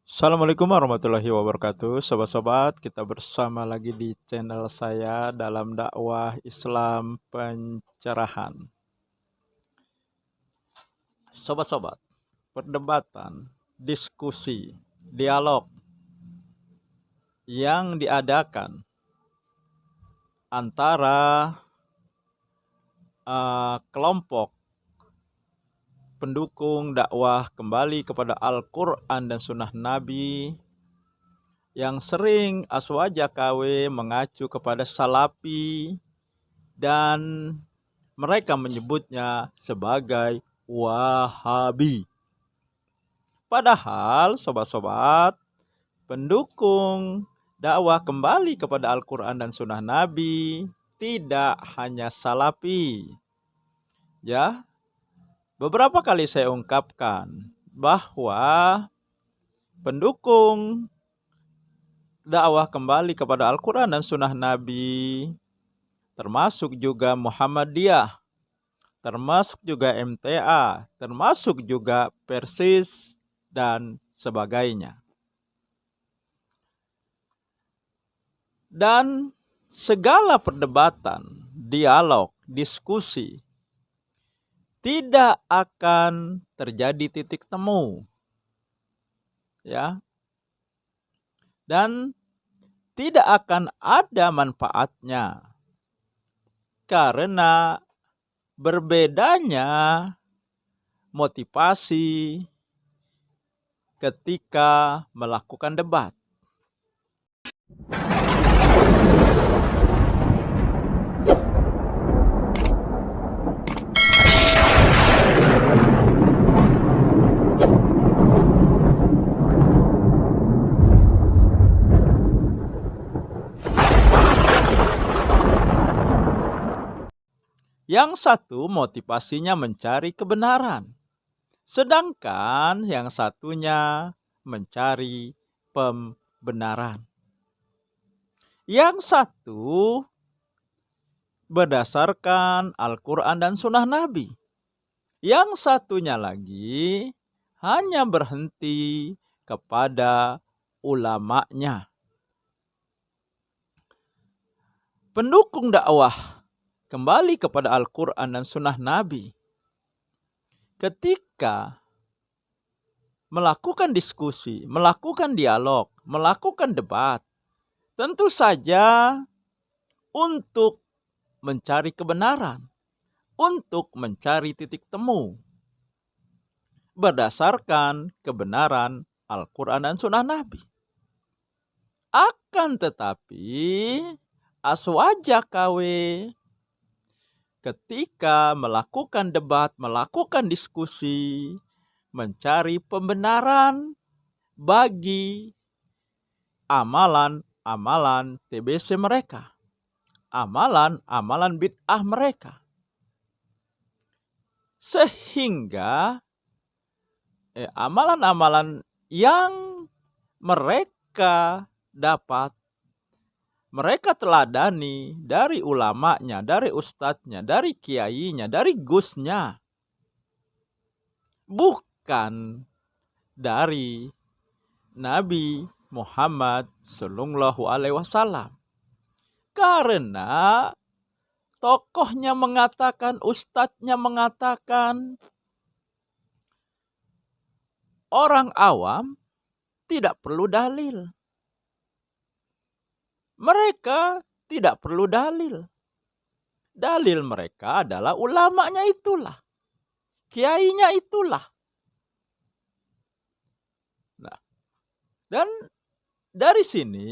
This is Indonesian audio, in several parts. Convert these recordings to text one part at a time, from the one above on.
Assalamualaikum warahmatullahi wabarakatuh. Sobat-sobat, kita bersama lagi di channel saya dalam dakwah Islam pencerahan. Sobat-sobat, perdebatan, diskusi, dialog yang diadakan antara kelompok pendukung dakwah kembali kepada Al-Quran dan Sunnah Nabi yang sering aswaja KW mengacu kepada Salafi dan mereka menyebutnya sebagai Wahabi. Padahal sobat-sobat, pendukung dakwah kembali kepada Al-Quran dan Sunnah Nabi tidak hanya Salafi. Ya, beberapa kali saya ungkapkan bahwa pendukung dakwah kembali kepada Al-Quran dan Sunnah Nabi termasuk juga Muhammadiyah, termasuk juga MTA, termasuk juga Persis dan sebagainya. Dan segala perdebatan, dialog, diskusi tidak akan terjadi titik temu. Ya. Dan tidak akan ada manfaatnya karena berbedanya motivasi ketika melakukan debat. Yang satu motivasinya mencari kebenaran, sedangkan yang satunya mencari pembenaran. Yang satu berdasarkan Al-Quran dan Sunnah Nabi. Yang satunya lagi hanya berhenti kepada ulamanya. Pendukung dakwah kembali kepada Al-Quran dan Sunnah Nabi ketika melakukan diskusi, melakukan dialog, melakukan debat, tentu saja untuk mencari kebenaran, untuk mencari titik temu berdasarkan kebenaran Al-Quran dan Sunnah Nabi. Akan tetapi aswaja KW ketika melakukan debat, melakukan diskusi, mencari pembenaran bagi amalan-amalan TBC mereka, amalan-amalan bid'ah mereka. Sehingga amalan-amalan yang mereka dapat, mereka teladani dari ulamanya, dari ustadznya, dari kiainya, dari gusnya, bukan dari Nabi Muhammad Sallallahu Alaihi Wasallam. Karena tokohnya mengatakan, ustadznya mengatakan, orang awam tidak perlu dalil. Mereka tidak perlu dalil. Dalil mereka adalah ulamanya itulah, kiainya itulah. Nah, dan dari sini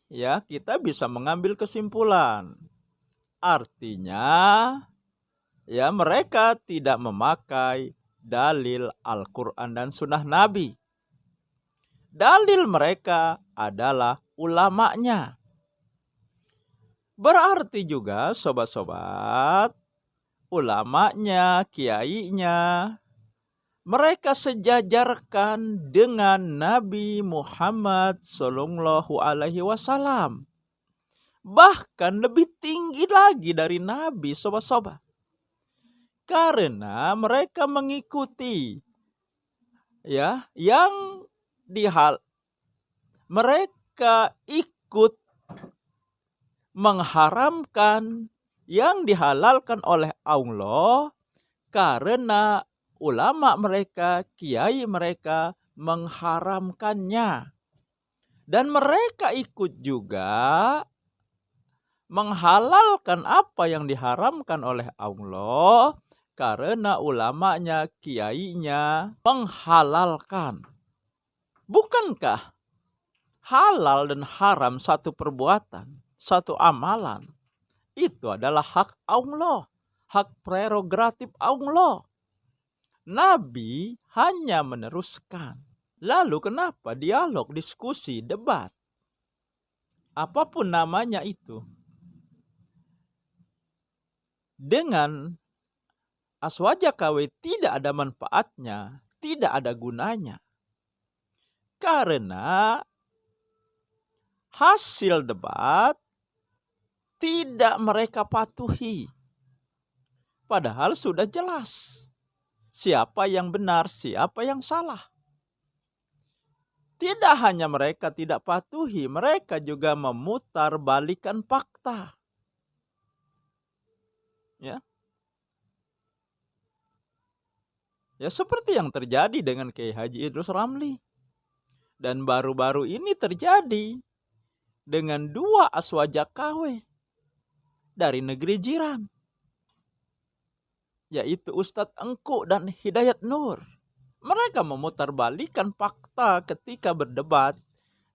ya kita bisa mengambil kesimpulan. Artinya ya mereka tidak memakai dalil Al-Quran dan Sunnah Nabi. Dalil mereka adalah ulamanya. Berarti juga sobat-sobat, ulamanya, kiainya, mereka sejajarkan dengan Nabi Muhammad Sallallahu Alaihi Wasallam. bahkan lebih tinggi lagi dari nabi, sobat-sobat. Karena mereka mengikuti ya yang mereka ikut mengharamkan yang dihalalkan oleh Allah karena ulama mereka, kiai mereka mengharamkannya. Dan mereka ikut juga menghalalkan apa yang diharamkan oleh Allah karena ulamanya, kiainya menghalalkan. Bukankah halal dan haram satu perbuatan, satu amalan? Itu adalah hak Allah, hak prerogatif Allah. Nabi hanya meneruskan. Lalu kenapa dialog, diskusi, debat, apapun namanya itu, dengan aswaja KW tidak ada manfaatnya, tidak ada gunanya? Karena hasil debat tidak mereka patuhi. Padahal sudah jelas siapa yang benar, siapa yang salah. Tidak hanya mereka tidak patuhi, mereka juga memutar balikan fakta. Ya seperti yang terjadi dengan Kiai Haji Idrus Ramli. Dan baru-baru ini terjadi dengan dua aswaja KW dari negeri jiran, yaitu Ustadz Engku dan Hidayat Nur. Mereka memutarbalikan fakta ketika berdebat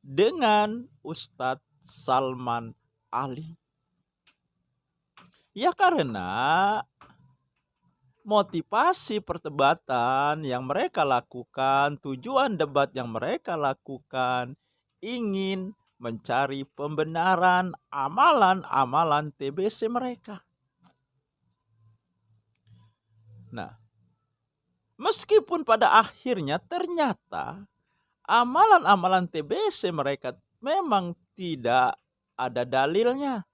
dengan Ustadz Salman Ali. Ya karena motivasi perdebatan yang mereka lakukan, tujuan debat yang mereka lakukan, ingin mencari pembenaran amalan-amalan TBC mereka. Nah, meskipun pada akhirnya ternyata amalan-amalan TBC mereka memang tidak ada dalilnya,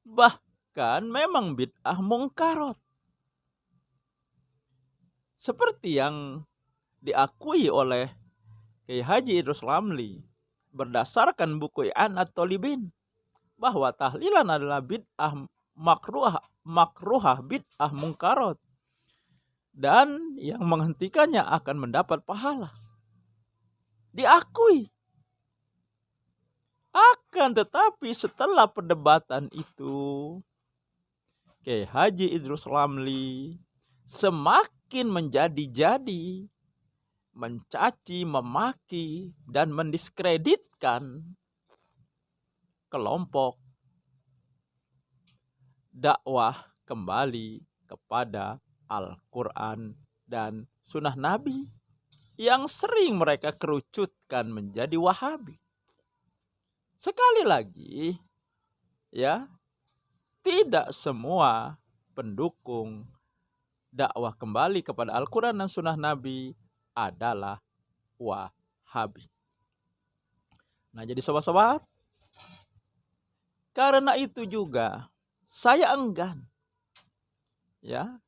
bahkan memang bid'ah mungkarot, seperti yang diakui oleh Kiai Haji Idrus Ramli berdasarkan buku I'anat Thalibin, bahwa tahlilan adalah bid'ah makruhah bid'ah mungkarot, dan yang menghentikannya akan mendapat pahala. Diakui. Akan tetapi setelah perdebatan itu, Kiai Haji Idrus Ramli semakin menjadi-jadi, mencaci, memaki, dan mendiskreditkan kelompok dakwah kembali kepada Al-Quran dan Sunnah Nabi yang sering mereka kerucutkan menjadi Wahabi. Sekali lagi, ya, tidak semua pendukung dakwah kembali kepada Al-Quran dan Sunnah Nabi adalah Wahabi. Nah, jadi sobat-sobat, karena itu juga saya enggan ya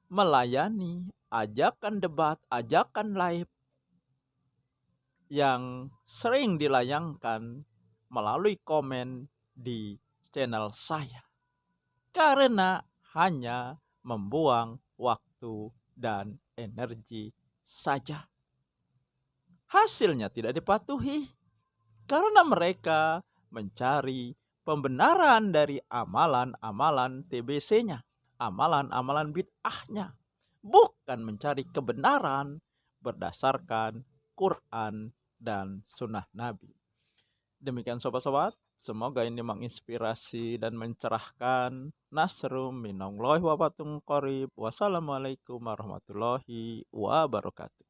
melayani ajakan debat, ajakan live yang sering dilayangkan melalui komen di channel saya, karena hanya membuang waktu dan energi saja. Hasilnya tidak dipatuhi karena mereka mencari pembenaran dari amalan-amalan TBC-nya, amalan-amalan bid'ahnya, bukan mencari kebenaran berdasarkan Quran dan Sunnah Nabi. Demikian sobat-sobat, semoga ini menginspirasi dan mencerahkan. Nasrum minallahi wa fatun qarib. Wassalamualaikum warahmatullahi wabarakatuh.